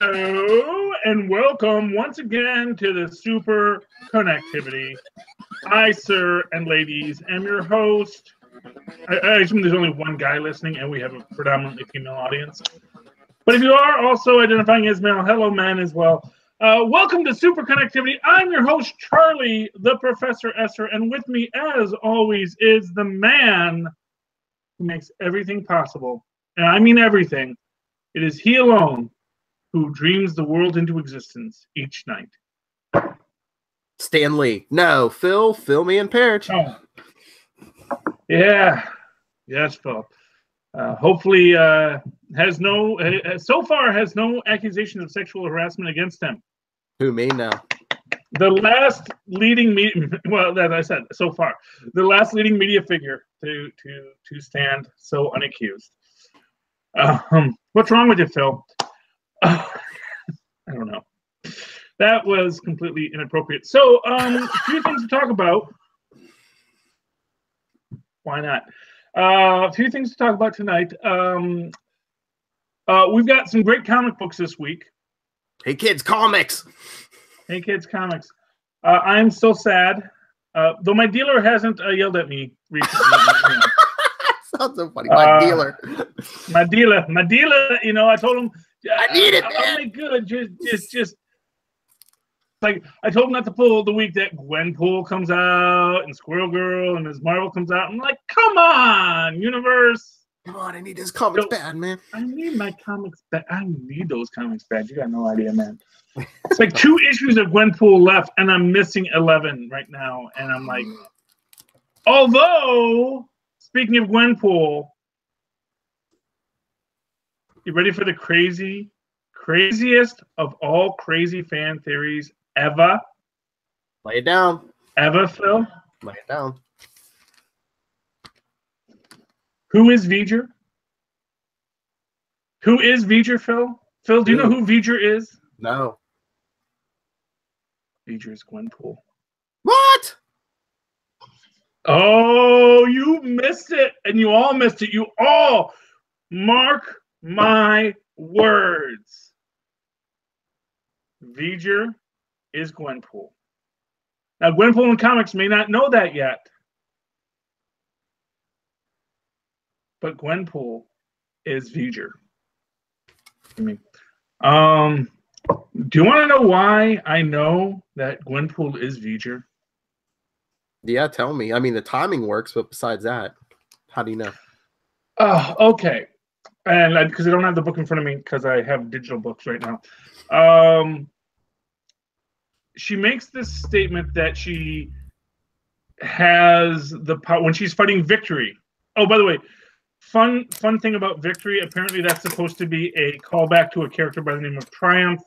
Hello and welcome once again to the Superconnectivity. I, sir and ladies, am your host. I assume there's only one guy listening and we have a predominantly female audience. But if you are also identifying as male, hello, man, as well. Welcome to Superconnectivity. I'm your host, Charlie, the Professor Esser, and with me, as always, is the man who makes everything possible. And I mean everything. It is he alone who dreams the world into existence each night. Stanley. No, Phil, me and Perich. Oh. Yeah. Yes, Phil. Hopefully so far has no accusations of sexual harassment against him. Who, me? No. The last leading media, well, as I said, so far, the last leading media figure to stand so unaccused. What's wrong with you, Phil? I don't know. That was completely inappropriate. So, a few things to talk about. Why not? A few things to talk about tonight. We've got some great comic books this week. Hey, kids, comics. Hey, kids, comics. I'm so sad. Though my dealer hasn't yelled at me recently. Sounds so funny. My dealer. My dealer. You know, I told him I need it, man. I'll make good. Just like I told him not to pull the week that Gwenpool comes out and Squirrel Girl and Ms. Marvel comes out. I'm like, come on, universe. Come on, I need this comics bad, man. I need my comics bad. I need those comics bad. You got no idea, man. It's like 2 issues of Gwenpool left, and I'm missing 11 right now. And I'm like, although, speaking of Gwenpool, you ready for the craziest of all crazy fan theories ever? Lay it down. Ever, Phil? Lay it down. Who is V'ger? Who is V'ger, Phil? Phil, do you know who V'ger is? No. V'ger is Gwenpool. What? Oh, you missed it. And you all missed it. You all mark my words. V'ger is Gwenpool. Now, Gwenpool in comics may not know that yet. But Gwenpool is V'ger. Do you want to know why I know that Gwenpool is V'ger? Yeah, tell me. I mean, the timing works, but besides that, how do you know? Okay. And because I don't have the book in front of me because I have digital books right now. She makes this statement that she has the power when she's fighting Victory. Oh, by the way, fun thing about Victory, apparently that's supposed to be a callback to a character by the name of Triumph,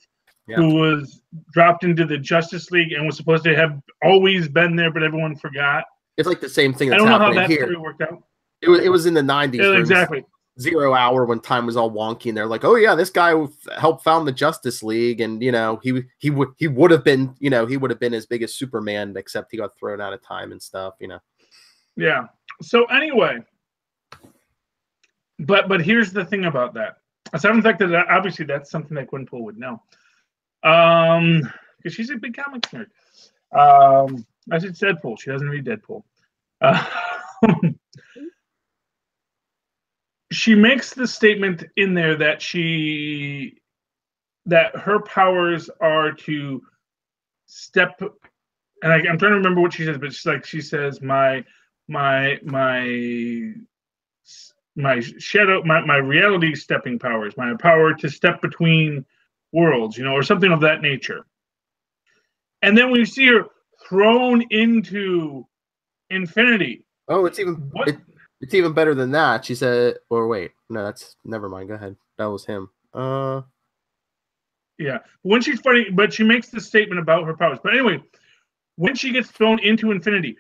who was dropped into the Justice League and was supposed to have always been there, but everyone forgot. It's like the same thing that's I don't know how happening that here. story worked out. It was in the 90s. Yeah, exactly. 0 hour when time was all wonky, and they're like, "Oh yeah, this guy helped found the Justice League, and you know he would have been as big as Superman, except he got thrown out of time and stuff, you know." Yeah. So anyway, but here's the thing about that. Aside from the fact that obviously that's something that Gwenpool would know, because she's a big comics nerd. I said Deadpool. She doesn't read Deadpool. She makes the statement in there that her powers are to step, and I'm trying to remember what she says, but she says my shadow, my reality stepping powers, my power to step between worlds, you know, or something of that nature. And then we see her thrown into infinity. Oh, it's even better than that. She said, or wait, no, that's never mind. Go ahead. That was him. Yeah. When she's fighting, but she makes the statement about her powers. But anyway, when she gets thrown into infinity,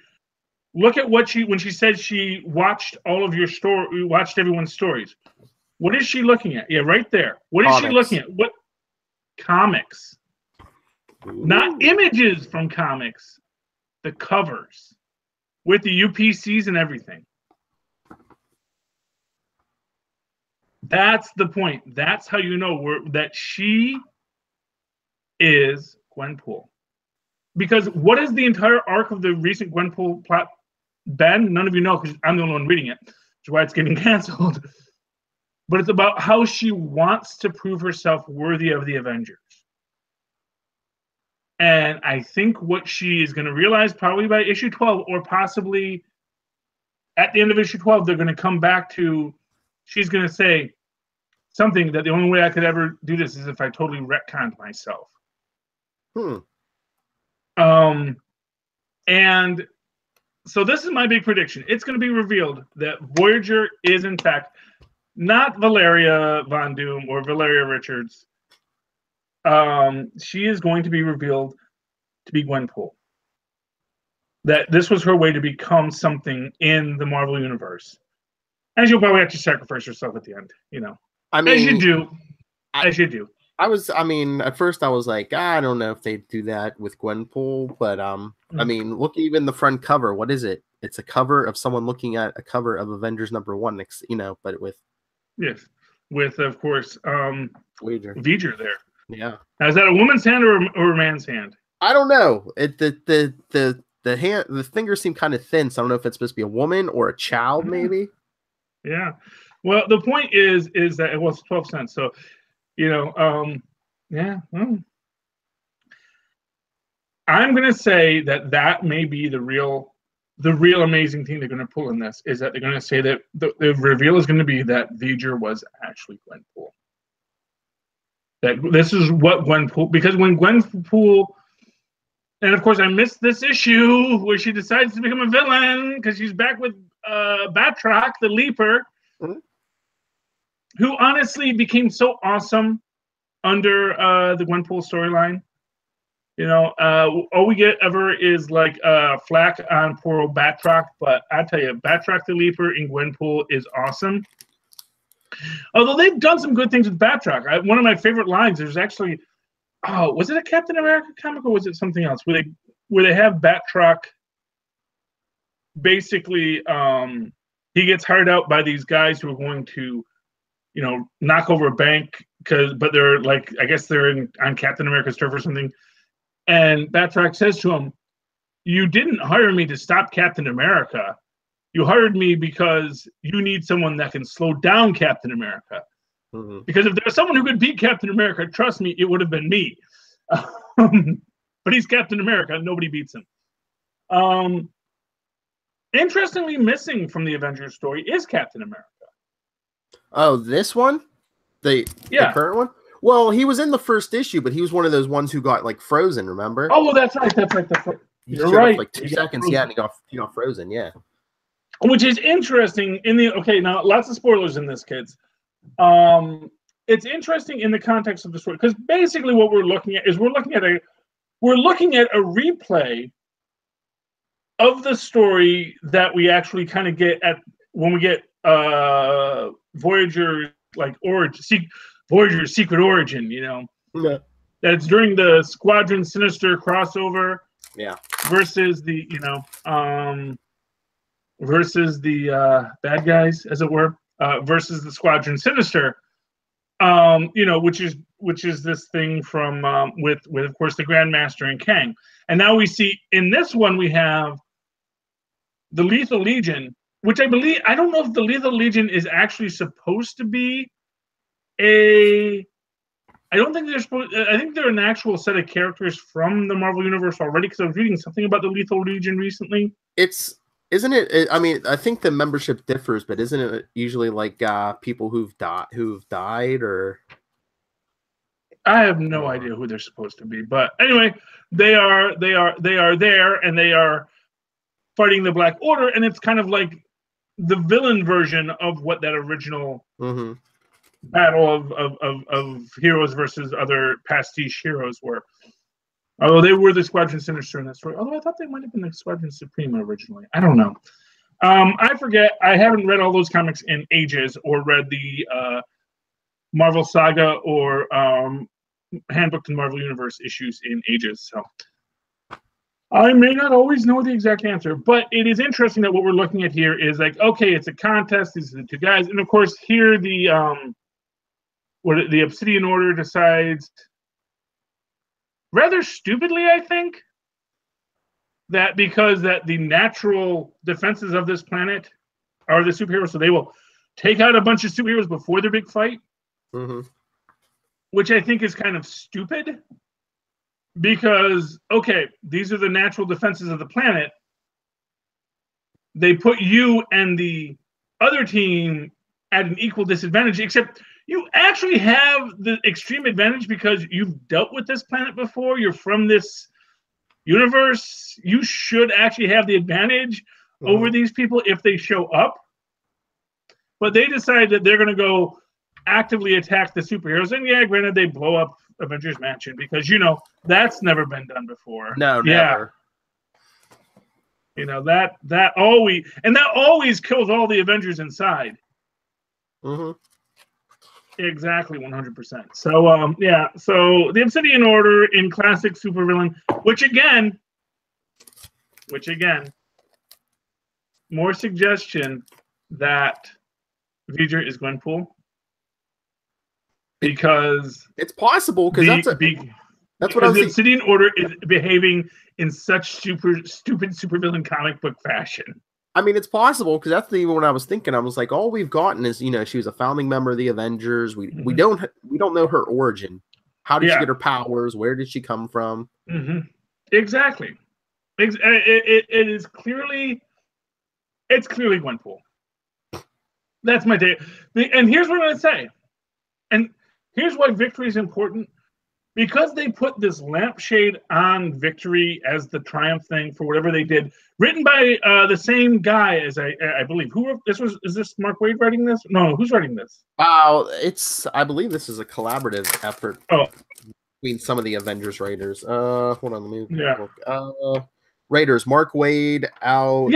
look at when she said she watched watched everyone's stories. What is she looking at? Yeah, right there. What is she looking at? What comics? Ooh. Not images from comics. The covers with the UPCs and everything. That's the point. That's how you know that she is Gwenpool. Because what is the entire arc of the recent Gwenpool plot been? None of you know because I'm the only one reading it, which is why it's getting canceled. But it's about how she wants to prove herself worthy of the Avengers. And I think what she is going to realize probably by issue 12, or possibly at the end of issue 12, they're going to come back to, she's going to say something that the only way I could ever do this is if I totally retconned myself. And so this is my big prediction. It's going to be revealed that Voyager is, in fact, not Valeria Von Doom or Valeria Richards. She is going to be revealed to be Gwenpool. That this was her way to become something in the Marvel Universe. And she'll probably have to sacrifice herself at the end, you know. I mean, as you do. As you do. At first I was like, I don't know if they'd do that with Gwenpool, but I mean, look, even the front cover, what is it? It's a cover of someone looking at a cover of Avengers #1, you know, but with of course, Voyager there. Yeah. Now, is that a woman's hand or a man's hand? I don't know. The hand, the fingers seem kind of thin, so I don't know if it's supposed to be a woman or a child, maybe. Yeah. Well, the point is that it was 12 cents. So, you know, yeah. Well, I'm gonna say that may be the real amazing thing they're gonna pull in this, is that they're gonna say that the reveal is gonna be that Voyager was actually Gwenpool. That this is what Gwenpool, because when Gwenpool, and of course I missed this issue where she decides to become a villain because she's back with Batroc, the Leaper, who honestly became so awesome under the Gwenpool storyline. You know, all we get ever is like flack on poor old Batroc, but I tell you, Batroc the Leaper in Gwenpool is awesome. Although they've done some good things with Batroc. One of my favorite lines, there's actually, was it a Captain America comic or was it something else? Where they have Batroc, basically, he gets hired out by these guys who are going to, you know, knock over a bank, but they're like, I guess they're on Captain America's turf or something. And Batroc says to him, "You didn't hire me to stop Captain America. You hired me because you need someone that can slow down Captain America. Because if there was someone who could beat Captain America, trust me, it would have been me. But he's Captain America. Nobody beats him." Interestingly, missing from the Avengers story is Captain America. Oh, this one? The current one? Well, he was in the first issue, but he was one of those ones who got like frozen, remember? Oh, well, that's right. You're right. Like 2 seconds, and he got frozen, yeah. Which is interesting now lots of spoilers in this, kids. It's interesting in the context of the story, because basically what we're looking at is we're looking at a replay of the story that we actually kind of get when we get Voyager Voyager's secret origin, you know. Yeah. That it's during the Squadron Sinister crossover. Yeah. Versus the, bad guys, as it were, versus the Squadron Sinister, which is this thing from with of course the Grandmaster and Kang. And now we see in this one we have the Lethal Legion, which I don't know if the Lethal Legion is actually supposed to be I don't think they're supposed. I think they're an actual set of characters from the Marvel Universe already, because I was reading something about the Lethal Legion recently. Isn't it? I mean, I think the membership differs, but isn't it usually like people who've died, or? I have no idea who they're supposed to be, but anyway, they are there, and they are fighting the Black Order, and it's kind of like the villain version of what that original battle of heroes versus other pastiche heroes were. Although they were the Squadron Sinister in that story. Although I thought they might have been the Squadron Supreme originally. I don't know. I forget. I haven't read all those comics in ages, or read the Marvel Saga or Handbook to the Marvel Universe issues in ages. So I may not always know the exact answer, but it is interesting that what we're looking at here is like, okay, it's a contest. These are the two guys. And of course, here the Obsidian Order decides, rather stupidly, I think, that because that the natural defenses of this planet are the superheroes, so they will take out a bunch of superheroes before their big fight, which I think is kind of stupid. Because, okay, these are the natural defenses of the planet. They put you and the other team at an equal disadvantage, except you actually have the extreme advantage because you've dealt with this planet before. You're from this universe. You should actually have the advantage over these people if they show up. But they decide that they're going to go actively attack the superheroes. And yeah, granted, they blow up Avengers Mansion because, you know, that's never been done before. No, never. You know, that always kills all the Avengers inside. Exactly, 100%. So, yeah, so the Obsidian Order in classic supervillain, which again, more suggestion that V'ger is Gwenpool. Because it's possible, because that's what I was the Obsidian Order is behaving in such stupid supervillain comic book fashion. I mean, it's possible, because that's the one I was thinking. I was like, all we've gotten is, you know, she was a founding member of the Avengers. We don't know her origin. How did she get her powers? Where did she come from? Exactly. It is clearly Gwenpool. That's my day. And here's what I'm going to say. And here's why Victory is important. Because they put this lampshade on Victory as the triumph thing for whatever they did, written by the same guy as I believe. Who wrote this? Is this Mark Waid writing this? No, who's writing this? I believe this is a collaborative effort between some of the Avengers writers. Hold on, let me look. Writers Mark Waid, Al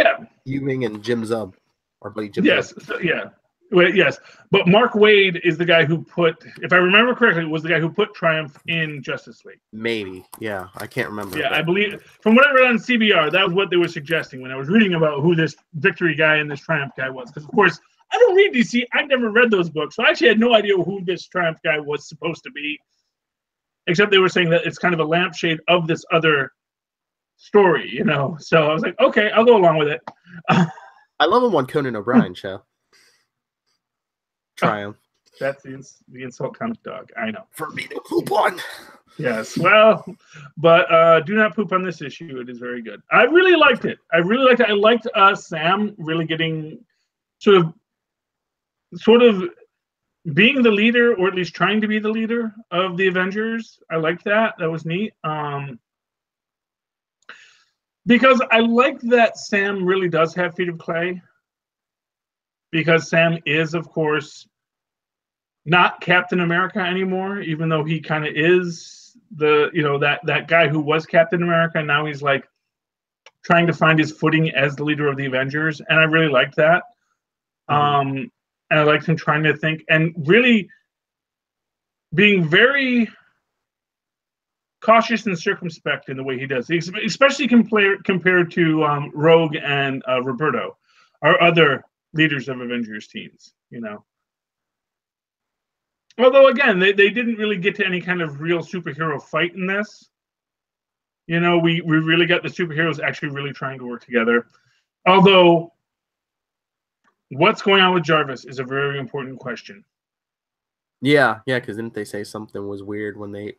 Ewing, and Jim Zub. Or Jim Zub. So, yeah. Well, yes, but Mark Waid is the guy who put, if I remember correctly, was the guy who put Triumph in Justice League. Maybe, yeah, I can't remember. Yeah, I believe, from what I read on CBR, that was what they were suggesting when I was reading about who this Victory guy and this Triumph guy was. Because, of course, I don't read DC. I've never read those books, so I actually had no idea who this Triumph guy was supposed to be. Except they were saying that it's kind of a lampshade of this other story, you know. So I was like, okay, I'll go along with it. I love him on Conan O'Brien show. Triumph. That's the insult comic dog. I know. For me to poop on. Yes. Well, but do not poop on this issue. It is very good. I really liked it. I liked Sam really getting sort of being the leader, or at least trying to be the leader of the Avengers. I liked that. That was neat. Because I like that Sam really does have feet of clay. Because Sam is, of course, not Captain America anymore, even though he kind of is that guy who was Captain America. Now he's like trying to find his footing as the leader of the Avengers, and I really liked that. And I liked him trying to think and really being very cautious and circumspect in the way he does, especially compared to Rogue and Roberto, our other leaders of Avengers teams, you know. Although, again, they didn't really get to any kind of real superhero fight in this. You know, we really got the superheroes actually really trying to work together. Although, what's going on with Jarvis is a very important question. Yeah, because didn't they say something was weird when the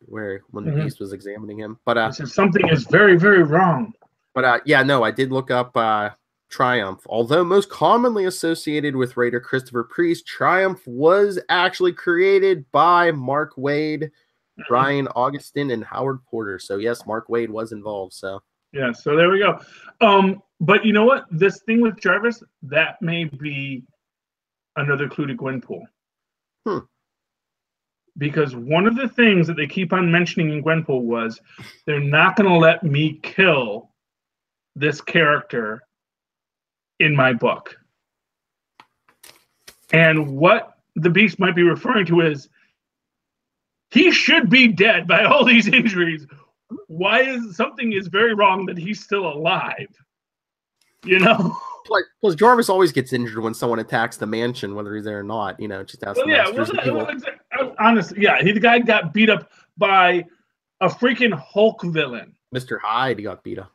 Beast was examining him? But something is very, very wrong. But I did look up Triumph. Although most commonly associated with writer Christopher Priest, Triumph was actually created by Mark Waid, Brian Augustin, and Howard Porter. So yes, Mark Waid was involved. So yeah, so there we go. But you know what? This thing with Jarvis, that may be another clue to Gwenpool. Because one of the things that they keep on mentioning in Gwenpool was they're not going to let me kill this character in my book. And what the Beast might be referring to is he should be dead by all these injuries. Why is something is very wrong that he's still alive? You know? Plus, Jarvis always gets injured when someone attacks the mansion, whether he's there or not. You know, just ask honestly, the guy got beat up by a freaking Hulk villain. Mr. Hyde got beat up.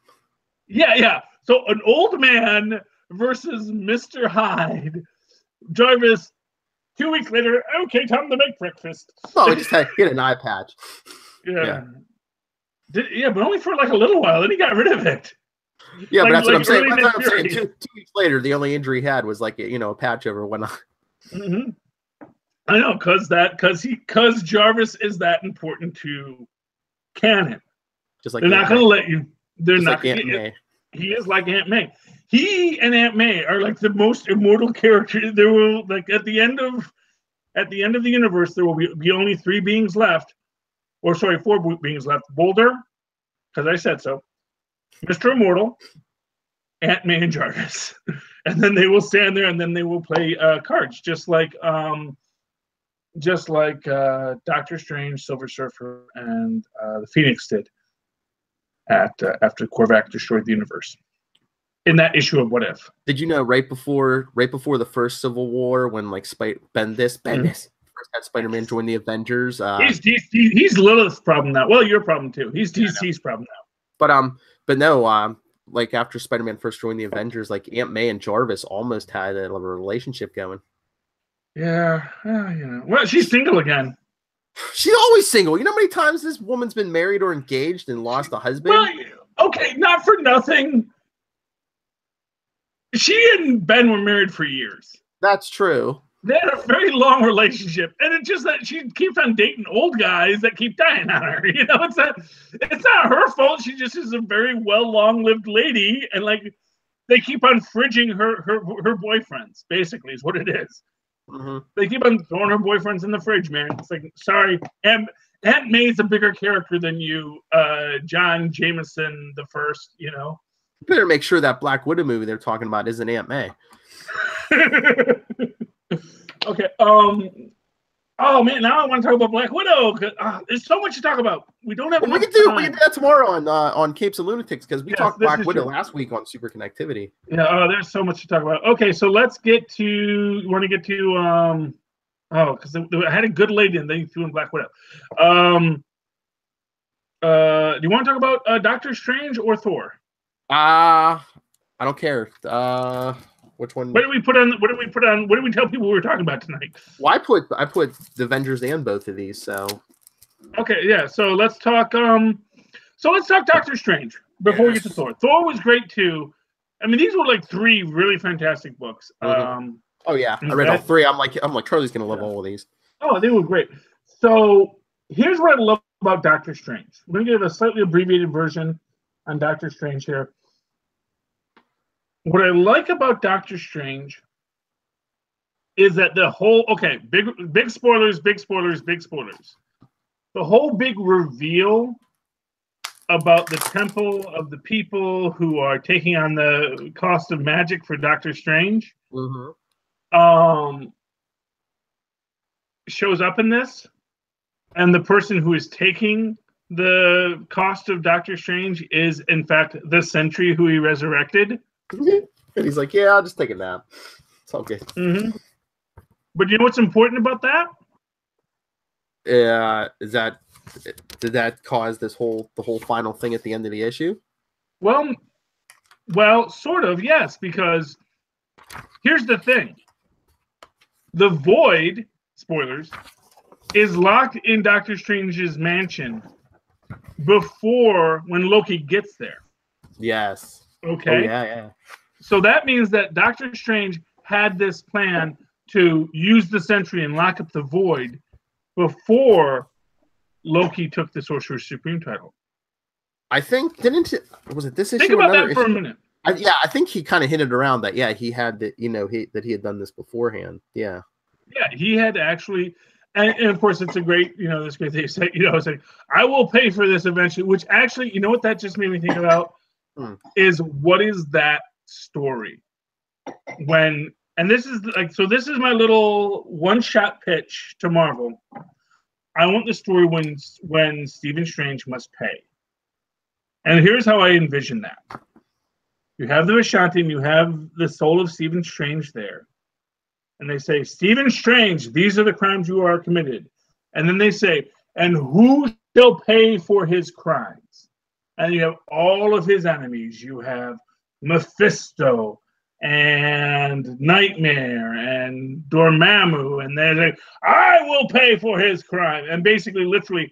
Yeah. So an old man versus Mr. Hyde. Jarvis, 2 weeks later, okay, time to make breakfast. Oh, he had an eye patch. Yeah. But only for like a little while. Then he got rid of it. Yeah, but that's what I'm saying. That's what I'm saying. 2 weeks later, the only injury he had was like a patch over one eye. Mm-hmm. I know, because Jarvis is that important to canon. Just like they're not going to let you. They're just not. Like Aunt May. He is like Aunt May. He and Aunt May are like the most immortal characters. There will at the end of the universe, there will be only 3 beings left, or sorry, 4 beings left. Boulder, because I said so. Mr. Immortal, Aunt May, and Jarvis, and then they will stand there, and then they will play cards, just like Doctor Strange, Silver Surfer, and the Phoenix did after Korvac destroyed the universe in that issue of What If. Did you know right before the first Civil War, when Bendis first had Spider-Man join the Avengers? He's Lilith's problem now. Well, your problem too. He's DC's problem now. But no, like after Spider-Man first joined the Avengers, like Aunt May and Jarvis almost had a relationship going. Yeah, well, she's single again. She's always single. You know how many times this woman's been married or engaged and lost a husband? Well, okay, not for nothing. She and Ben were married for years. That's true. They had a very long relationship, and it's just that she keeps on dating old guys that keep dying on her. It's not her fault. She just is a very long-lived lady, and they keep on fridging her boyfriends. Basically, is what it is. Mm-hmm. They keep on throwing her boyfriends in the fridge, man. It's like, sorry, Aunt May's a bigger character than you, John Jameson the First. You better make sure that Black Widow movie they're talking about isn't Aunt May. Okay. Oh man, now I want to talk about Black Widow. There's so much to talk about. We don't have. Well, we can do that tomorrow on Capes and Lunatics, because we talked Black Widow last week on Superconnectivity. Yeah. There's so much to talk about. Okay, so let's get to. You want to get to because I had a good lady and they threw in Black Widow. Do you want to talk about Doctor Strange or Thor? I don't care. Which one? What did we put on? What did we tell people we were talking about tonight? Well, I put the Avengers and both of these. So okay, yeah. So let's talk. Doctor Strange before we get to Thor. Thor was great too. I mean, these were like 3 really fantastic books. Mm-hmm. Oh yeah, I read all 3. I'm like Charlie's gonna love all of these. Oh, they were great. So here's what I love about Doctor Strange. We're gonna give a slightly abbreviated version on Doctor Strange here. What I like about Doctor Strange is that the whole big spoilers. The whole big reveal about the temple of the people who are taking on the cost of magic for Doctor Strange shows up in this, and the person who is taking the cost of Doctor Strange is in fact the Sentry who he resurrected. And he's like, yeah, I'll just take a nap. It's all good. Mm-hmm. But you know what's important about that? Did that cause the whole final thing at the end of the issue? Well, sort of, yes, because here's the thing. The Void, spoilers, is locked in Doctor Strange's mansion before when Loki gets there. Yes. Okay. Oh, yeah. So that means that Doctor Strange had this plan to use the Sentry and lock up the Void before Loki took the Sorcerer Supreme title. I think was it this issue? Think about that for a minute. I think he kind of hinted around that. Yeah, he had that. That he had done this beforehand. Yeah. Yeah, he had actually, and of course it's a great, this great thing. Say, it's like, I will pay for this eventually. Which actually, what that just made me think about is, what is that story? And this is this is my little one-shot pitch to Marvel. I want the story when Stephen Strange must pay. And here's how I envision that. You have the Vishanti and you have the soul of Stephen Strange there. And they say, Stephen Strange, these are the crimes you are committed. And then they say, and who He'll pay for his crimes. And you have all of his enemies. You have Mephisto and Nightmare and Dormammu, and they're like, I will pay for his crime. And basically, literally,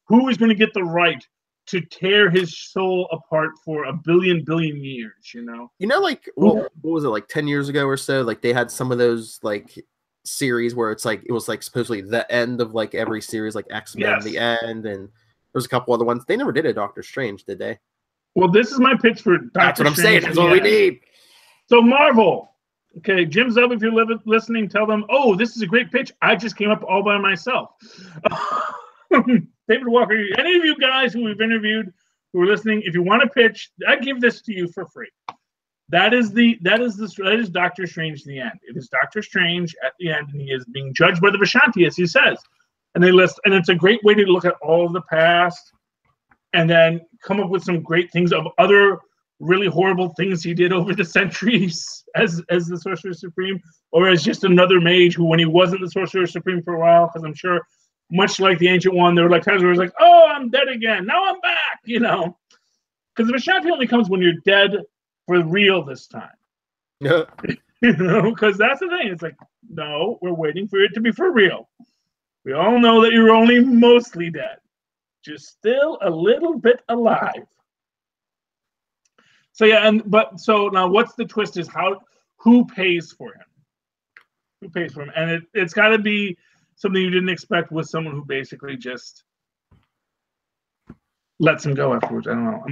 who is going to get the right to tear his soul apart for a billion years, you know? You know, like, what was it, like 10 years ago or so? Like, they had some of those, like, series where it's like, it was like supposedly the end of like every series, like X-Men, the end, and there's a couple other ones. They never did a Doctor Strange, did they? Well, this is my pitch for Doctor Strange. That's what I'm saying. That's what we need. So Marvel, okay, Jim Zub, if you're listening, tell them, oh, this is a great pitch. I just came up all by myself. David Walker, any of you guys who we've interviewed who are listening, if you want to pitch, I give this to you for free. That is Doctor Strange in the end. It is Doctor Strange at the end, and he is being judged by the Vishanti, as he says. And they list, and it's a great way to look at all of the past, and then come up with some great things of other really horrible things he did over the centuries as the Sorcerer Supreme, or as just another mage who, when he wasn't the Sorcerer Supreme for a while, because I'm sure, much like the Ancient One, there were like times where it was like, oh, I'm dead again. Now I'm back, you know. Because the Vishanti only comes when you're dead for real this time. Yeah. You know, because that's the thing. It's like, no, we're waiting for it to be for real. We all know that you're only mostly dead, just still a little bit alive. So yeah, so now what's the twist is who pays for him? Who pays for him? And it's got to be something you didn't expect with someone who basically just lets him go afterwards. I don't know.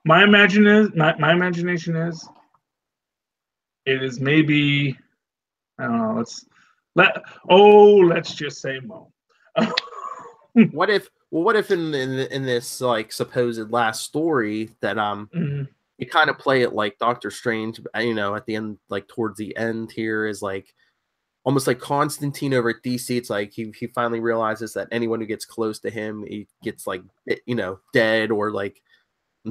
My imagination is it is maybe, I don't know, let's just say Mo. What if in this like supposed last story that you kind of play it like Doctor Strange, you know, at the end, like towards the end here is like almost like Constantine over at DC. It's like he finally realizes that anyone who gets close to him, he gets like, you know, dead or like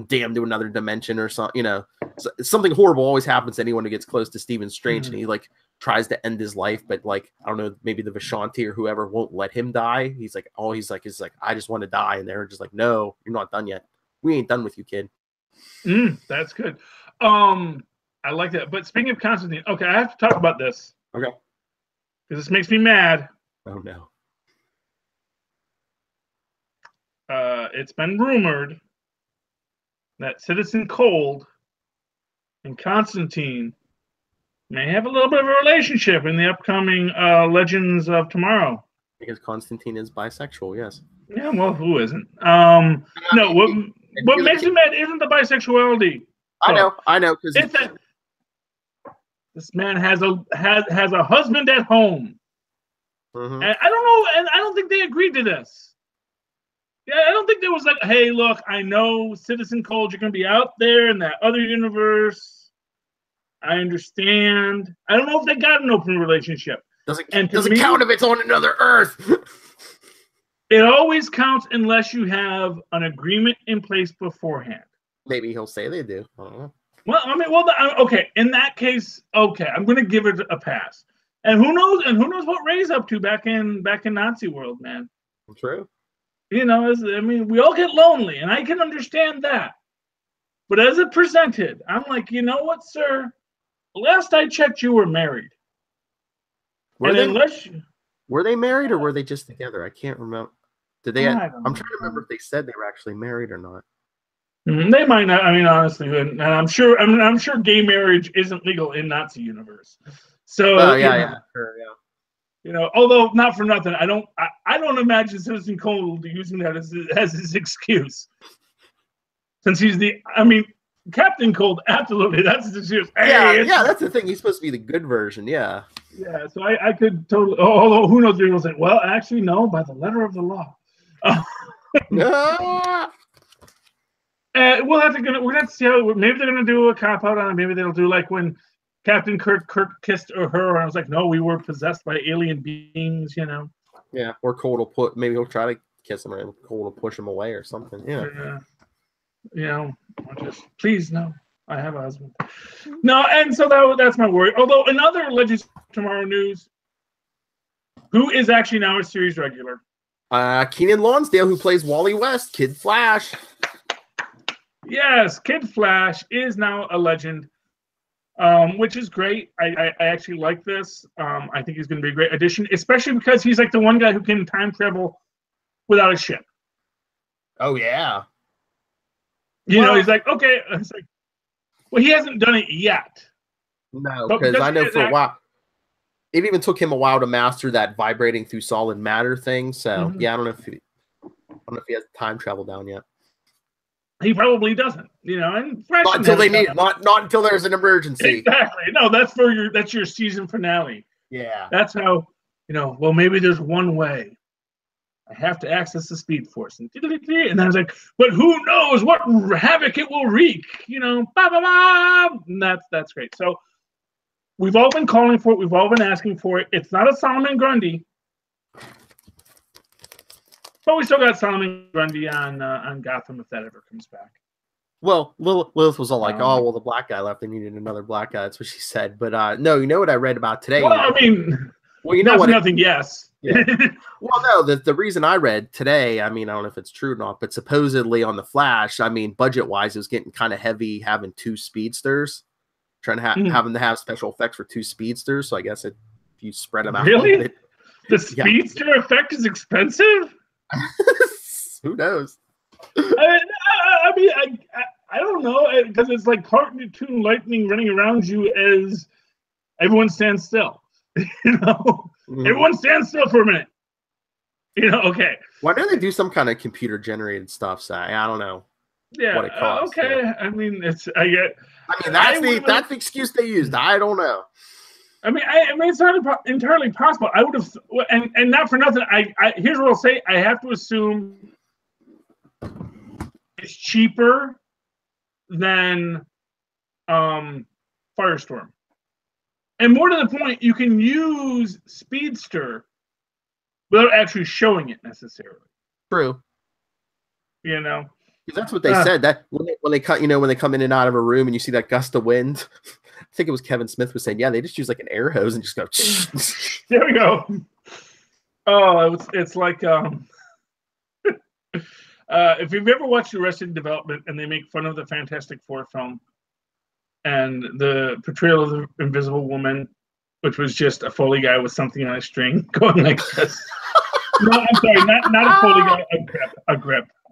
damned to another dimension or something, you know. So something horrible always happens to anyone who gets close to Stephen Strange, and he like tries to end his life, but like, I don't know, maybe the Vishanti or whoever won't let him die. He's like, I just want to die, and they're just like, no, you're not done yet. We ain't done with you, kid. That's good. I like that. But speaking of Constantine, okay, I have to talk about this. Okay. Because this makes me mad. Oh no. It's been rumored that Citizen Cold and Constantine may have a little bit of a relationship in the upcoming Legends of Tomorrow. Because Constantine is bisexual, yes. Yeah, well, who isn't? No, what makes me mad isn't the bisexuality. I know, because it's that this man has a husband at home, and I don't know, and I don't think they agreed to this. Yeah, I don't think there was like, hey, look, I know Citizen Cold, you're gonna be out there in that other universe. I understand. I don't know if they got an open relationship. Doesn't count if it's on another Earth. It always counts unless you have an agreement in place beforehand. Maybe he'll say they do. I don't know. Well, I mean, okay. In that case, okay, I'm going to give it a pass. And who knows? And who knows what Ray's up to back in Nazi world, man. True. You know, I mean, we all get lonely, and I can understand that. But as it presented, I'm like, you know what, sir? Last I checked, you were married. Were they married or were they just together? I can't remember. I'm trying to remember if they said they were actually married or not. They might not. I mean, honestly, and I'm sure gay marriage isn't legal in Nazi universe. So sure. You know, although not for nothing, I don't imagine Citizen Cold using that as his excuse, since he's Captain Cold. Absolutely, that's his excuse. Hey, that's the thing. He's supposed to be the good version. Yeah. Yeah, so I could totally. Although who knows? People say, well, actually, no, by the letter of the law. We're gonna have to see how. Maybe they're gonna do a cop out on it. Maybe they'll do like when Captain Kirk kissed her, and I was like, no, we were possessed by alien beings, you know. Yeah, or Cold will maybe he'll try to kiss him, and Cold will push him away or something. Yeah. You know, please no. I have a husband. No, and so that's my worry. Although in other Legends Tomorrow news, who is actually now a series regular? Keenan Lonsdale, who plays Wally West, Kid Flash. Yes, Kid Flash is now a legend, which is great. I actually like this. I think he's going to be a great addition, especially because he's like the one guy who can time travel without a ship. Oh, yeah. You know, he's like, okay. It's like, well, he hasn't done it yet. No, because I know for a while, it even took him a while to master that vibrating through solid matter thing. So, yeah, I don't know if he has time travel down yet. He probably doesn't, you know, and not until they need it. Not until there's an emergency. Exactly. No, that's your season finale. Yeah. That's how, you know, well, maybe there's one way. I have to access the Speed Force. And then I was like, but who knows what havoc it will wreak, you know, blah, blah, blah. And that's great. So we've all been calling for it. We've all been asking for it. It's not a Solomon Grundy. But we still got Solomon Grundy on Gotham if that ever comes back. Well, Lilith was all like, "Oh, well, the black guy left. They needed another black guy." That's what she said. But no, you know what I read about today? Well, I mean, well, you know what? Nothing. Yes. Yeah. Well, no. The reason I read today, I mean, I don't know if it's true or not, but supposedly on the Flash, I mean, budget wise, it was getting kind of heavy having two speedsters, trying to having to have special effects for two speedsters. So I guess if you spread them out, really, a bit, the speedster effect is expensive. Who knows? I mean, I don't know, because it's like cartoon lightning running around you as everyone stands still. You know, everyone stands still for a minute. You know, okay. Why don't they do some kind of computer generated stuff? So I don't know. Yeah. What it costs. Okay. Yeah. I mean, that's the excuse they used. I don't know. I mean, it's not entirely possible. I would have, and not for nothing. Here's what I'll say. I have to assume it's cheaper than Firestorm, and more to the point, you can use Speedster without actually showing it necessarily. True. You know, because that's what they said. That when they cut, you know, when they come in and out of a room and you see that gust of wind. I think it was Kevin Smith was saying, yeah, they just use like an air hose and just go. There we go. Oh, it's like if you've ever watched Arrested Development and they make fun of the Fantastic Four film and the portrayal of the Invisible Woman, which was just a Foley guy with something on a string going like this. No, I'm sorry, not a Foley guy,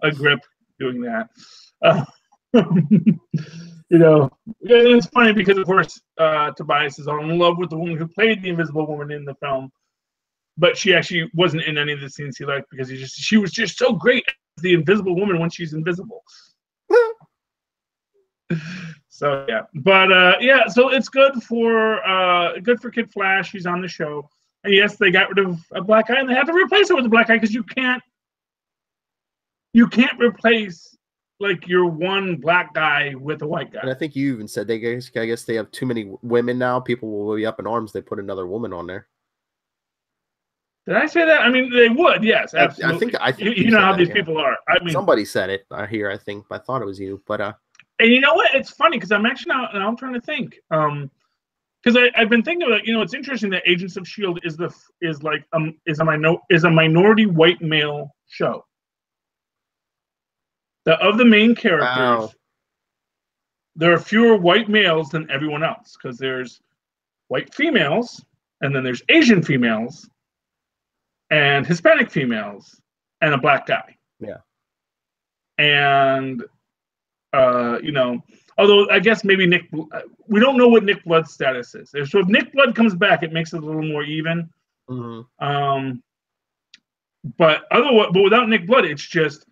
a grip doing that. You know, it's funny because, of course, Tobias is all in love with the woman who played the Invisible Woman in the film, but she actually wasn't in any of the scenes he liked because she was just so great as the Invisible Woman when she's invisible. So yeah, but yeah, so it's good for Kid Flash. He's on the show, and yes, they got rid of a black guy, and they had to replace it with a black guy because you can't replace like your one black guy with a white guy. And I think you even said I guess they have too many women now. People will be up in arms. They put another woman on there. Did I say that? I mean, they would. Yes, absolutely. I think you know how these people are. I mean, somebody said it here. I think I thought it was you, but And you know what? It's funny because I'm actually now I'm trying to think. Because I've been thinking about, you know, it's interesting that Agents of S.H.I.E.L.D. is a minority white male show. Of the main characters, there are fewer white males than everyone else because there's white females, and then there's Asian females, and Hispanic females, and a black guy. Yeah. And, you know, although I guess maybe we don't know what Nick Blood's status is. So if Nick Blood comes back, it makes it a little more even. Mm-hmm. But without Nick Blood, it's just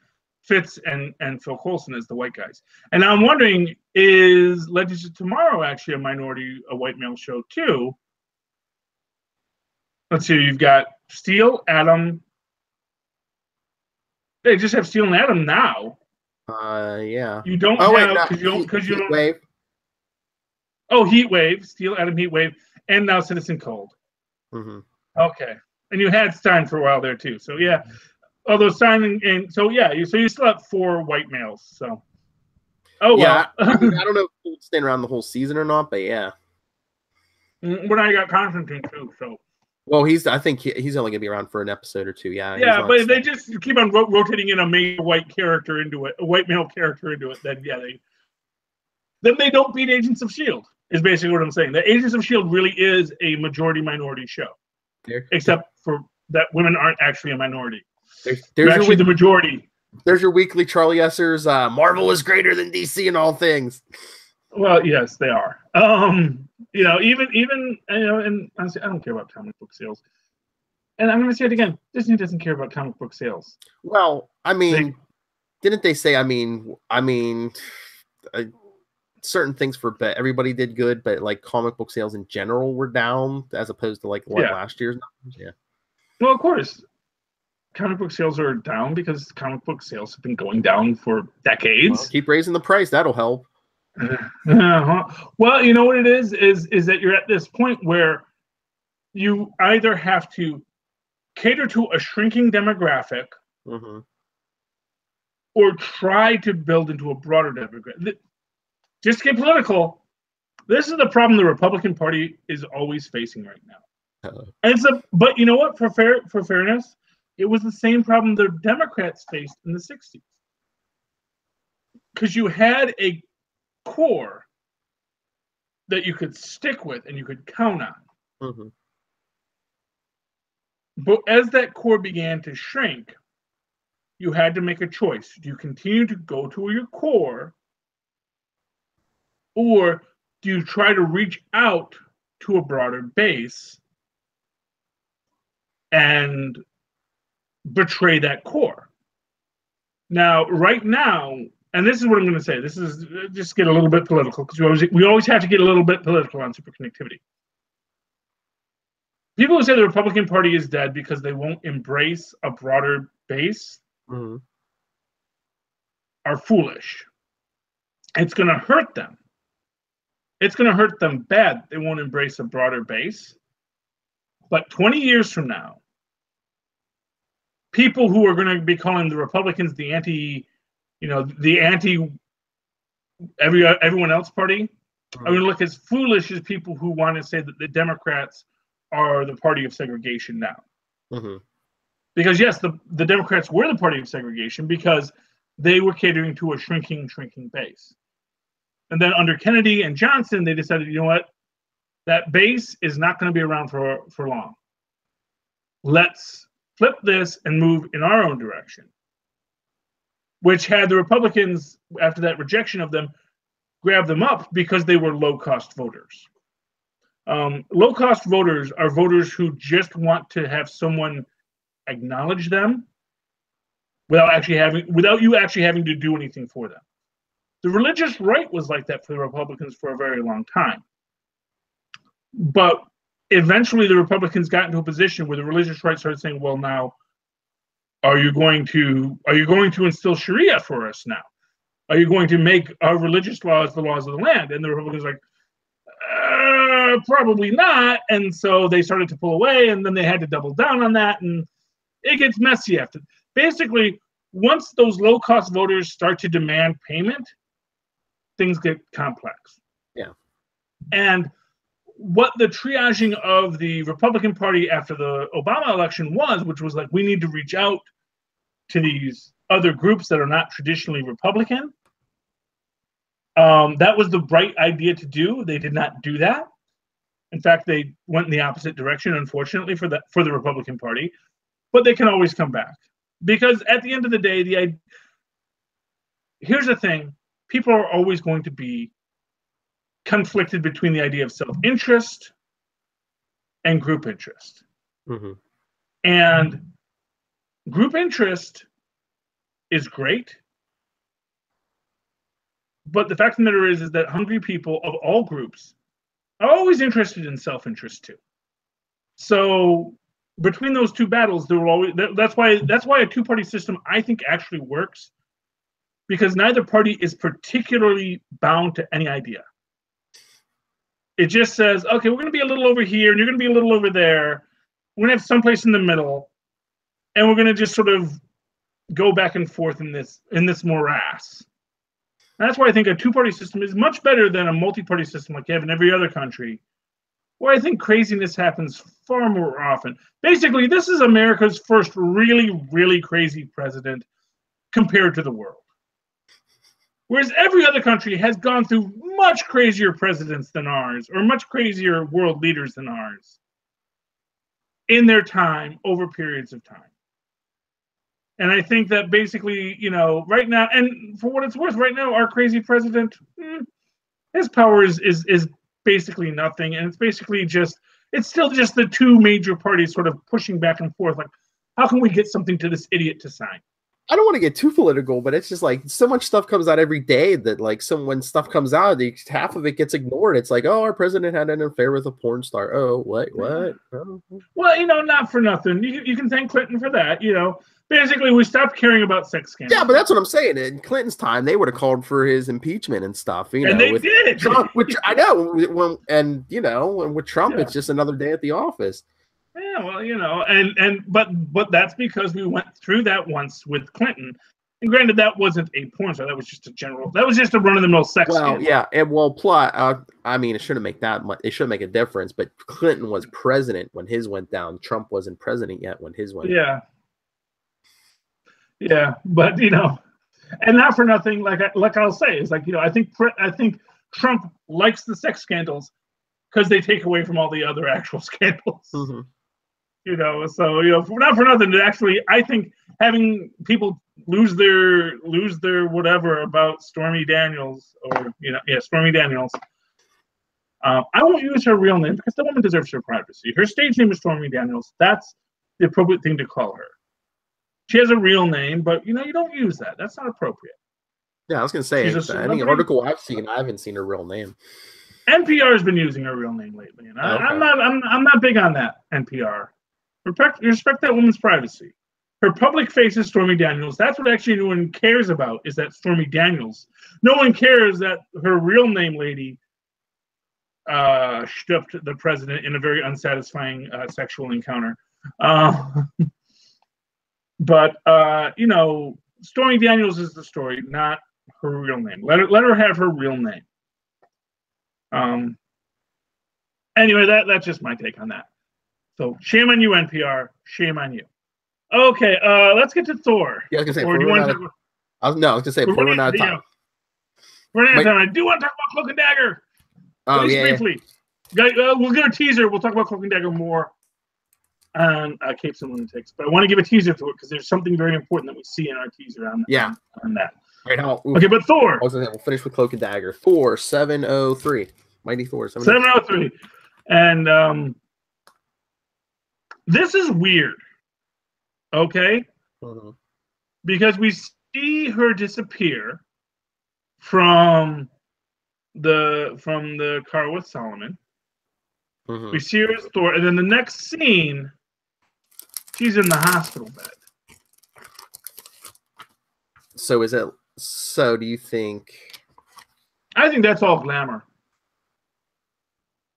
Fitz and Phil Coulson as the white guys. And I'm wondering, is Legends of Tomorrow actually a white male show too? Let's see, you've got Steel, Atom. They just have Steel and Atom now. Yeah. You don't because you don't. Wave. Oh, Heat Wave, Steel, Atom, Heat Wave, and now Citizen Cold. Mm-hmm. Okay, and you had Stein for a while there too. So yeah. Although Stein and so yeah, you still have 4 white males. So, oh yeah, well. I don't know if we'll stay around the whole season or not, but yeah. But now you got Constantine too. So, Well, I think he's only gonna be around for an episode or two. Yeah. Yeah, but if they just keep on rotating in a major white character into it, a white male character into it, then yeah, they don't beat Agents of S.H.I.E.L.D. is basically what I'm saying. The Agents of S.H.I.E.L.D. really is a majority-minority show, except for that women aren't actually a minority. They're actually the majority. There's your weekly Charlie Esser's Marvel is greater than DC in all things. Well, yes, they are. You know, even and honestly, I don't care about comic book sales. And I'm going to say it again: Disney doesn't care about comic book sales. Well, I mean, didn't they say? I mean, certain things everybody did good, but like comic book sales in general were down as opposed to like last year's numbers. Yeah. Well, of course, comic book sales are down because comic book sales have been going down for decades. Well, keep raising the price; that'll help. Well, you know what it is that you're at this point where you either have to cater to a shrinking demographic, or try to build into a broader demographic. Just to get political, this is the problem the Republican Party is always facing right now. And but you know what? For fairness, it was the same problem the Democrats faced in the 60s. Because you had a core that you could stick with and you could count on. But as that core began to shrink, you had to make a choice. Do you continue to go to your core, or do you try to reach out to a broader base and betray that core? Now, right now, and this is what I'm going to say. This is just get a little bit political because we always have to get a little bit political on Superconnectivity. People who say the Republican Party is dead because they won't embrace a broader base are foolish. It's going to hurt them. It's going to hurt them bad. They won't embrace a broader base. But 20 years from now, people who are going to be calling the Republicans the anti everyone else party are going to look as foolish as people who want to say that the Democrats are the party of segregation now. Because yes, the Democrats were the party of segregation because they were catering to a shrinking base. And then under Kennedy and Johnson, they decided, you know what? That base is not going to be around for long. Let's flip this and move in our own direction. Which had the Republicans, after that rejection of them, grab them up because they were low-cost voters. Low-cost voters are voters who just want to have someone acknowledge them without you actually having to do anything for them. The religious right was like that for the Republicans for a very long time. But eventually the Republicans got into a position where the religious right started saying, well, now, are you going to instill Sharia for us now? Are you going to make our religious laws the laws of the land? And the Republicans were like, probably not. And so they started to pull away, and then they had to double down on that, and it gets messy after. Basically, once those low-cost voters start to demand payment, things get complex. Yeah. And what the triaging of the Republican Party after the Obama election was, which was like, we need to reach out to these other groups that are not traditionally Republican. That was the right idea to do. They did not do that. In fact, they went in the opposite direction, unfortunately, for the Republican Party. But they can always come back. Because at the end of the day, here's the thing. People are always going to be conflicted between the idea of self-interest and group interest. And group interest is great. But the fact of the matter is that hungry people of all groups are always interested in self-interest too. So between those two battles, there will always that's why a two-party system I think actually works, because neither party is particularly bound to any idea. It just says, okay, we're going to be a little over here, and you're going to be a little over there. We're going to have someplace in the middle, and we're going to just sort of go back and forth in this morass. And that's why I think a two-party system is much better than a multi-party system like you have in every other country, where I think craziness happens far more often. Basically, this is America's first really, really crazy president compared to the world. Whereas every other country has gone through much crazier presidents than ours, or much crazier world leaders than ours, in their time, over periods of time. And I think that basically, you know, right now, and for what it's worth, right now, our crazy president, his power is basically nothing. And it's basically just, it's still just the two major parties sort of pushing back and forth. Like, how can we get something to this idiot to sign? I don't want to get too political, but it's just like so much stuff comes out every day that like when stuff comes out, half of it gets ignored. It's like, oh, our president had an affair with a porn star. Oh, what? Oh. Well, you know, not for nothing. You can thank Clinton for that. You know, basically we stopped caring about sex scandals. Yeah, but that's what I'm saying. In Clinton's time, they would have called for his impeachment and stuff. You know, and they did. Trump, which I know. And you know, with Trump, it's just another day at the office. Yeah, well, you know, but that's because we went through that once with Clinton. And granted, that wasn't a porn star. That was just a run-of-the-mill sex scandal. Yeah, and plot. I mean, it shouldn't make that much. It shouldn't make a difference. But Clinton was president when his went down. Trump wasn't president yet when his went down. Yeah, but you know, and not for nothing. Like I'll say, is like, you know, I think Trump likes the sex scandals because they take away from all the other actual scandals. Mm-hmm. You know, so, you know, not for nothing. Actually, I think having people lose their whatever about Stormy Daniels, or Stormy Daniels. I won't use her real name because the woman deserves her privacy. Her stage name is Stormy Daniels. That's the appropriate thing to call her. She has a real name, but you know, you don't use that. That's not appropriate. Yeah, I was gonna say, any article I've seen, I haven't seen her real name. NPR has been using her real name lately, and I'm not big on that. NPR. Respect that woman's privacy. Her public face is Stormy Daniels. That's what actually no one cares about, is that Stormy Daniels. No one cares that her real name lady stuffed the president in a very unsatisfying sexual encounter. But you know, Stormy Daniels is the story, not her real name. Let her have her real name. Anyway, that's just my take on that. So shame on you, NPR. Shame on you. Okay, let's get to Thor. Yeah, I was gonna say. Or do you want to? I was gonna say. We're running out of time. We're running out of time. I do want to talk about Cloak and Dagger. Oh, briefly. We'll get a teaser. We'll talk about Cloak and Dagger more on Capes and Lunatics. But I want to give a teaser to it because there's something very important that we see in our teaser on that. Right now. Okay, but Thor. We'll finish with Cloak and Dagger. Thor 703. Mighty Thor 703. And this is weird. Okay? Mm-hmm. Because we see her disappear from the car with Solomon. Mm-hmm. We see her as Thor, and then the next scene, she's in the hospital bed. So do you think? I think that's all glamour.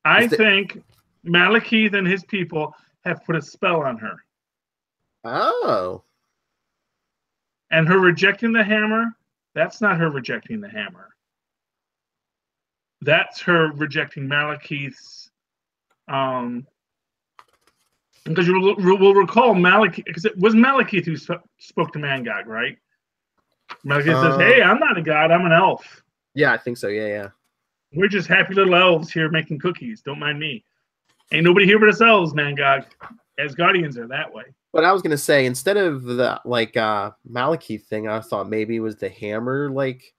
I think Malekith and his people have put a spell on her. Oh. And her rejecting the hammer, that's not her rejecting the hammer. That's her rejecting Malekith's. Because we'll recall Malekith, because it was Malekith who spoke to Mangog, right? Malekith says, "Hey, I'm not a god, I'm an elf." Yeah, I think so. Yeah. We're just happy little elves here making cookies. Don't mind me. Ain't nobody here but us elves, Mangog. Asgardians are that way. But I was gonna say, instead of the Malekith thing, I thought maybe it was the hammer, like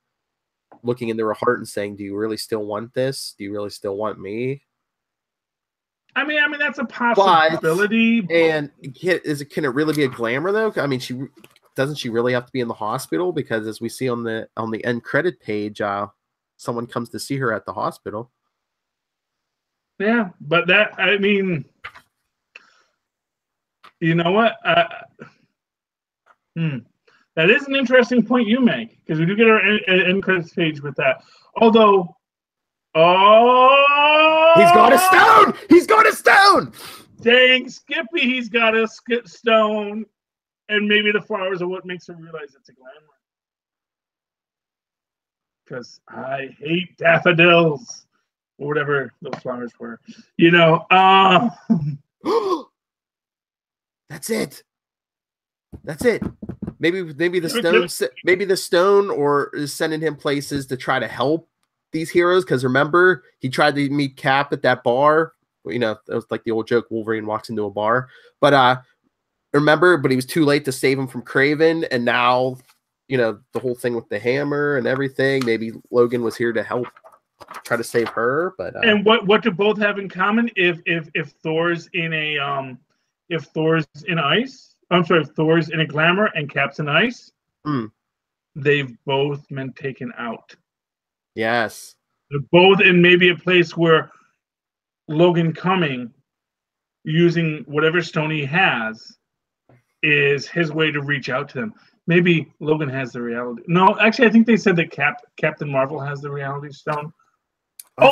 looking into her heart and saying, "Do you really still want this? Do you really still want me?" I mean that's a possibility. And can it really be a glamour though? I mean, doesn't she really have to be in the hospital? Because as we see on the end credit page, someone comes to see her at the hospital. Yeah, but I mean, you know what? That is an interesting point you make, because we do get our end credits page with that. Although, he's got a stone! He's got a stone! Dang, Skippy, he's got a stone. And maybe the flowers are what makes her realize it's a glamour. Because I hate daffodils. or whatever those flowers were. You know, That's it. That's it. Maybe the stone or is sending him places to try to help these heroes. Because remember, he tried to meet Cap at that bar. You know, that was like the old joke: Wolverine walks into a bar. But remember, but he was too late to save him from Kraven, and now, you know, the whole thing with the hammer and everything. Maybe Logan was here to help, try to save her. But and what do both have in common? If Thor's in a if Thor's in ice, I'm sorry, if Thor's in a glamour and Cap's in ice, they've both been taken out. Yes, they're both in maybe a place where Logan coming, using whatever stone he has, is his way to reach out to them. Maybe Logan has the reality. No, actually, I think they said that Captain Marvel has the reality stone. I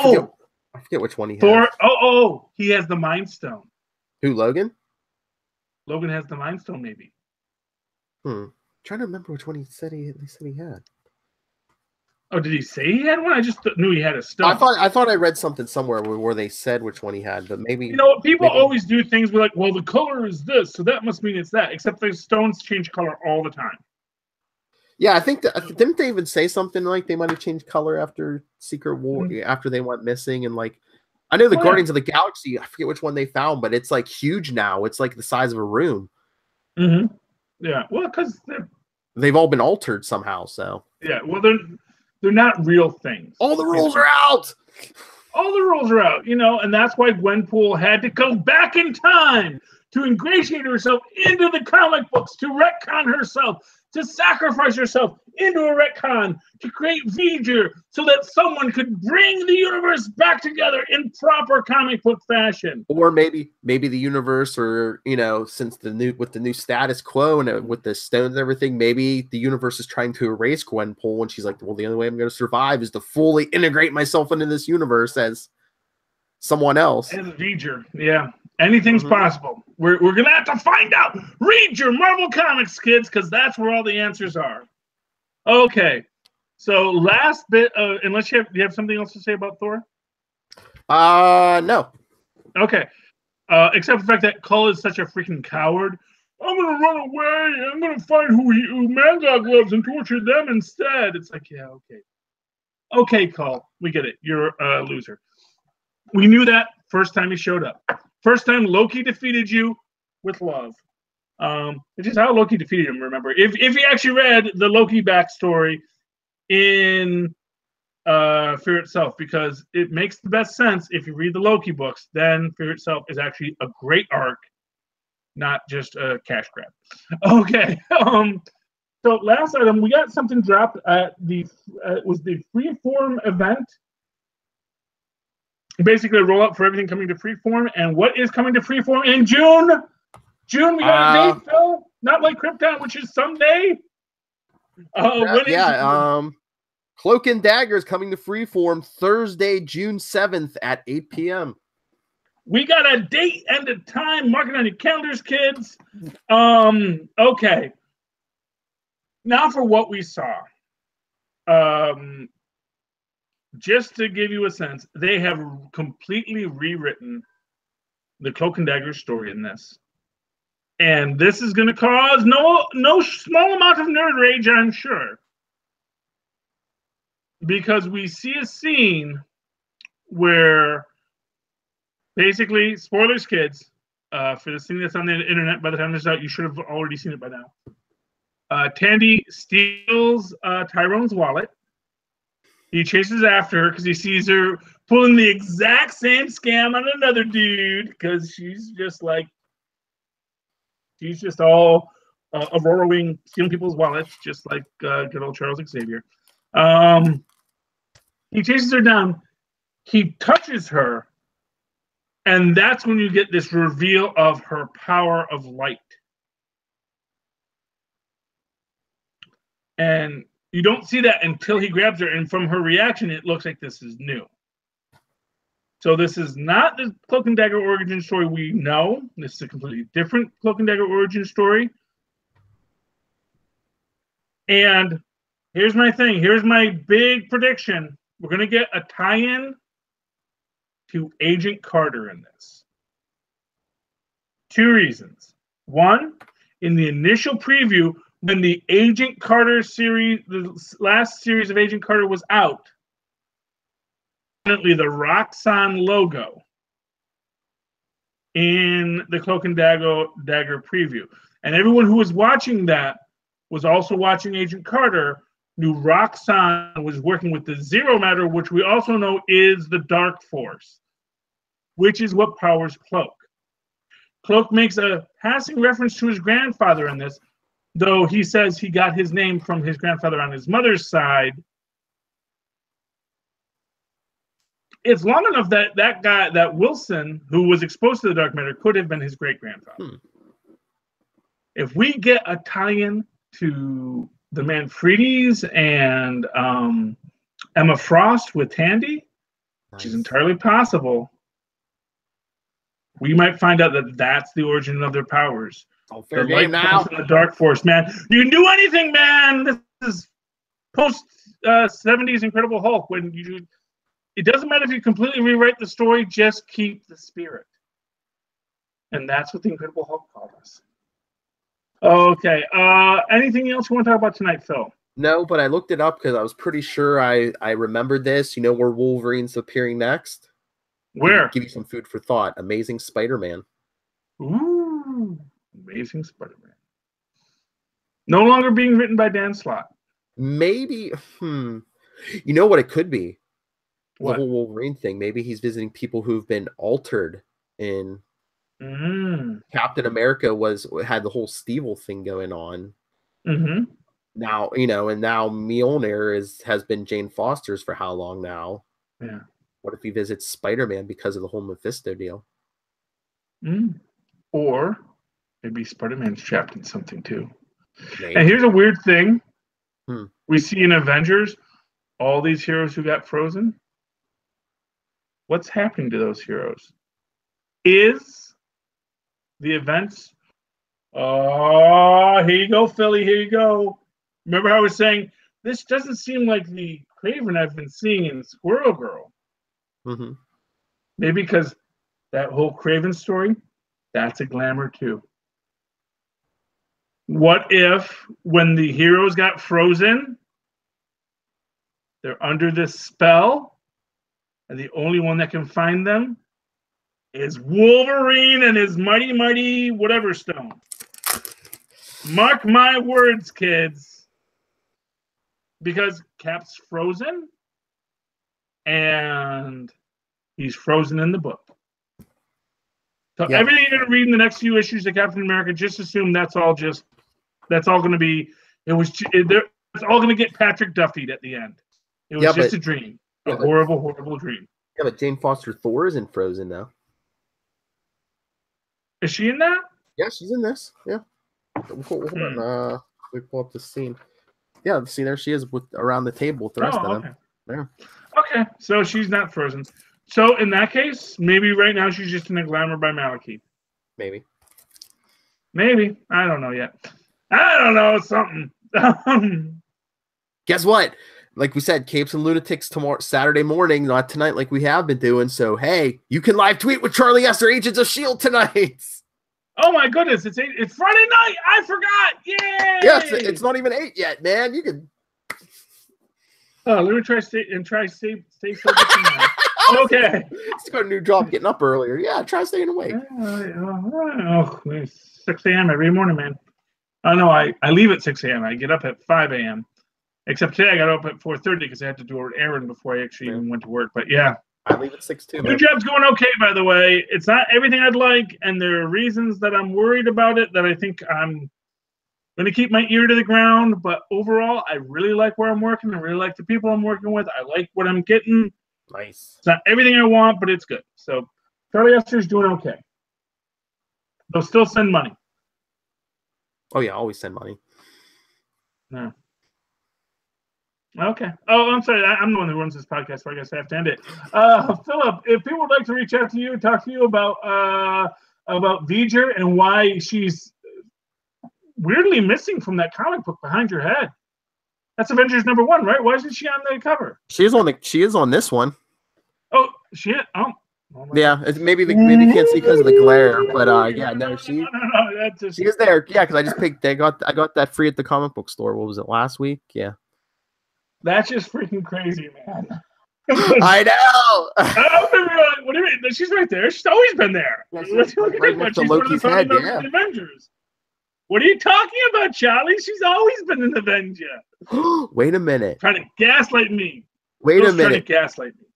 forget which one he Thor. has. He has the Mind Stone. Who, Logan? Logan has the Mind Stone, maybe. Trying to remember which one he said he had. Oh, did he say he had one? I just knew he had a stone. I thought I read something somewhere where they said which one he had, but maybe, you know, people always do things with like, well, the color is this, so that must mean it's that. Except the stones change color all the time. Yeah, I think didn't they even say something like they might have changed color after Secret War, after they went missing, and like I know the Guardians of the Galaxy, I forget which one they found, but it's like huge now. It's like the size of a room. Yeah, well, because they've all been altered somehow. So yeah, well, they're not real things. All the rules are out. All the rules are out, you know, and that's why Gwenpool had to go back in time to ingratiate herself into the comic books, to retcon herself, to sacrifice herself into a retcon, to create V'ger so that someone could bring the universe back together in proper comic book fashion. Or maybe the universe, or, you know, since the new status quo and with the stones and everything, maybe the universe is trying to erase Gwenpool, and she's like, well, the only way I'm going to survive is to fully integrate myself into this universe as someone else. As V'ger, yeah. Anything's possible. We're going to have to find out. Read your Marvel Comics, kids, because that's where all the answers are. Okay. So last bit, unless you have something else to say about Thor? No. Okay. Except for the fact that Cull is such a freaking coward. I'm going to run away. I'm going to find who Mangog loves and torture them instead. It's like, yeah, okay. Okay, Cull. We get it. You're a loser. We knew that first time he showed up. First time Loki defeated you with love. Which is how Loki defeated him, remember. If you actually read the Loki backstory in Fear Itself, because it makes the best sense if you read the Loki books, then Fear Itself is actually a great arc, not just a cash grab. Okay. So last item, we got something dropped at it was the Freeform event. Basically a rollout for everything coming to Freeform. And what is coming to Freeform in June? June, we got a date, Phil? Not like Krypton, which is someday. Cloak and Dagger is coming to Freeform Thursday, June 7th at 8 p.m. We got a date and a time. Mark it on your calendars, kids. Okay. Now for what we saw. Just to give you a sense, they have completely rewritten the Cloak and Dagger story in this. And this is going to cause no small amount of nerd rage, I'm sure. Because we see a scene where basically, spoilers, kids, for this thing that's on the internet, by the time this is out, you should have already seen it by now. Tandy steals Tyrone's wallet. He chases after her because he sees her pulling the exact same scam on another dude, because she's just all Aurora Wing, stealing people's wallets, just like good old Charles Xavier. He chases her down. He touches her. And that's when you get this reveal of her power of light. And you don't see that until he grabs her. And from her reaction, it looks like this is new. So this is not the Cloak and Dagger origin story we know. This is a completely different Cloak and Dagger origin story. And here's my thing. Here's my big prediction. We're going to get a tie-in to Agent Carter in this. Two reasons. One, in the initial preview, when the Agent Carter series, the last series of Agent Carter was out, definitely the Roxxon logo in the Cloak and Dagger preview. And everyone who was watching that was also watching Agent Carter, knew Roxxon was working with the Zero Matter, which we also know is the Dark Force, which is what powers Cloak. Cloak makes a passing reference to his grandfather in this, though he says he got his name from his grandfather on his mother's side. It's long enough that that guy, that Wilson, who was exposed to the dark matter, could have been his great-grandfather. If we get a tie-in to the Manfredis and Emma Frost with Tandy, which is entirely possible, we might find out that that's the origin of their powers. Fair game now. The Dark Force, man. You can do anything, man. This is post 70s Incredible Hulk. When you, it doesn't matter if you completely rewrite the story, just keep the spirit. And that's what the Incredible Hulk called us. Okay. Anything else you want to talk about tonight, Phil? No, but I looked it up because I was pretty sure I remembered this. You know where Wolverine's appearing next? Where? Give you some food for thought. Amazing Spider-Man. Ooh, Amazing Spider-Man. No longer being written by Dan Slott. Maybe. You know what it could be? What? The whole Wolverine thing. Maybe he's visiting people who've been altered in. Captain America had the whole Stevel thing going on. Now, you know, and now Mjolnir has been Jane Foster's for how long now? Yeah. What if he visits Spider-Man because of the whole Mephisto deal? Or maybe Spider-Man's trapped in something too. Maybe. And here's a weird thing. We see in Avengers all these heroes who got frozen. What's happening to those heroes? Is the events... Oh, here you go, Philly. Here you go. Remember how I was saying, this doesn't seem like the Kraven I've been seeing in Squirrel Girl. Maybe because that whole Kraven story, that's a glamour too. What if when the heroes got frozen, they're under this spell, and the only one that can find them is Wolverine and his mighty, mighty whatever stone. Mark my words, kids. Because Cap's frozen, and he's frozen in the book. So everything you're going to read in the next few issues of Captain America, just assume that's all going to be, it's all going to get Patrick Duffy'd at the end. It was just a dream. A horrible, horrible dream. Yeah, but Jane Foster Thor isn't frozen now. Is she in that? Yeah, she's in this. Yeah. Hold on. We pull up the scene. Yeah, see, there she is around the table with the rest of them. There. Okay, so she's not frozen. So in that case, maybe right now she's just in a glamour by Malekith. Maybe. I don't know yet. I don't know. Something. Guess what? Like we said, Capes and Lunatics tomorrow, Saturday morning, not tonight like we have been doing. So, hey, you can live tweet with Charlie Esser, Agents of S.H.I.E.L.D. tonight. Oh my goodness, it's Friday night. I forgot. Yay! Yes, it's not even 8 yet, man. You can. Oh, let me try stay sober tonight. Okay. It's got a new job getting up earlier. Yeah, try staying awake. 6 a.m. every morning, man. I know I leave at 6 a.m. I get up at 5 a.m. Except today I got up at 4:30 because I had to do an errand before I actually even went to work. But yeah. I leave at 6 too. New job's going okay, by the way. It's not everything I'd like, and there are reasons that I'm worried about it that I think I'm going to keep my ear to the ground. But overall, I really like where I'm working. I really like the people I'm working with. I like what I'm getting. Nice. It's not everything I want, but it's good. So Charlie Esser's doing okay. They'll still send money. Oh, yeah, always send money. No. Okay. Oh, I'm sorry. I'm the one who runs this podcast, so I guess I have to end it. Philip, if people would like to reach out to you and talk to you about V'ger and why she's weirdly missing from that comic book behind your head. That's Avengers #1, right? Why isn't she on the cover? She is on this one. Oh, she is? Oh, Oh my Yeah, God. it's maybe maybe you can't see because of the glare, but yeah, no, she That's just is there. Yeah, because I just picked. I got that free at the comic book store. What was it, last week? Yeah. that's just freaking crazy, man. I know. What do you mean? She's right there. She's always been there. Yeah, What she's are you right talking next about? to She's one of the Loki's founding head, members yeah. of the Avengers. What are you talking about, Charlie? She's always been an Avenger. Wait a minute. Trying to gaslight me. Wait a Trying to minute. gaslight me.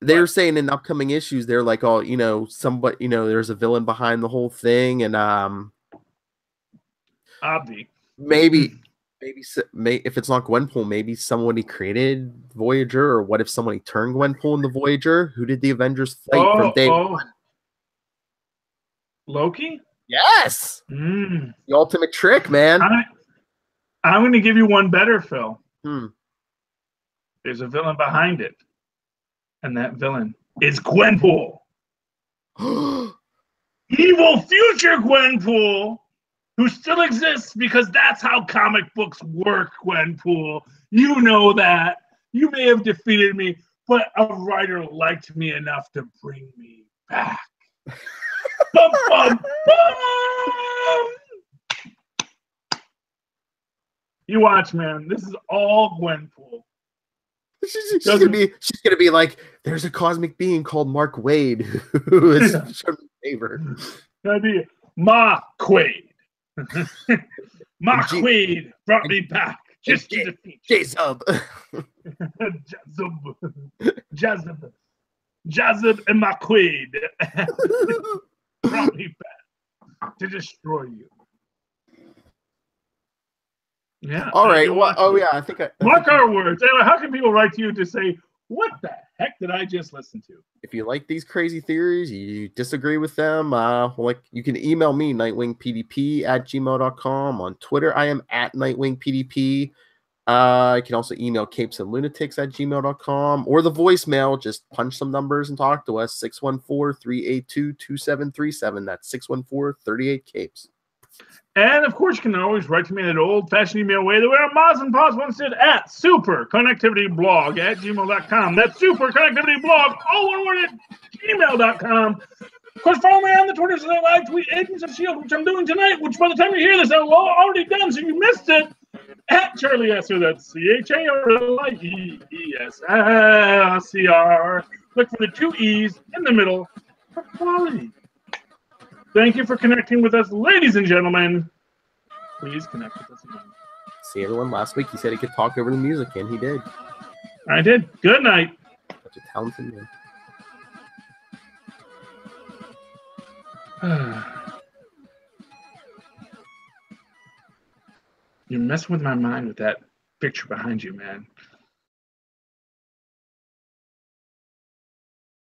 They're saying in upcoming issues, they're like, oh, somebody, there's a villain behind the whole thing, and Obvi. maybe if it's not Gwenpool, maybe somebody created Voyager, or what if somebody turned Gwenpool into Voyager? Who did the Avengers fight from day one? Loki? Yes. The ultimate trick, man. I'm going to give you one better, Phil. Hmm. There's a villain behind it. And that villain is Gwenpool. Evil future Gwenpool, who still exists because that's how comic books work, Gwenpool. You know that. You may have defeated me, but a writer liked me enough to bring me back. Bum, bum, bum. You watch, man. This is all Gwenpool. She's gonna be like, there's a cosmic being called Mark Wade who is shown favor. Gonna be Ma Quaid. Ma Quaid brought me back just to defeat J-Sub. Jazub and Ma Quaid brought me back to destroy you. Yeah. All right. Well, I think mark our words. Anyway, how can people write to you to say, what the heck did I just listen to? If you like these crazy theories, you disagree with them, you can email me, nightwingpdp@gmail.com. On Twitter, I am at nightwingpdp. You can also email capesandlunatics@gmail.com, or the voicemail. Just punch some numbers and talk to us. 614-382-2737. That's 614-38-CAPES. And of course, you can always write to me in that old-fashioned email way the way our Moz and Paz once did at superconnectivityblog@gmail.com. That's superconnectivityblog, all one word, at gmail.com. Of course, follow me on the Twitters and live tweet Agents of S.H.I.E.L.D., which I'm doing tonight, which by the time you hear this, I've already done, so you missed it, at Charlie Esser. That's CharlieEsser. Look for the two E's in the middle for quality. Thank you for connecting with us, ladies and gentlemen. Please connect with us again. See everyone. Last week he said he could talk over the music, and he did. I did. Good night. Such a talented man. You're messing with my mind with that picture behind you, man.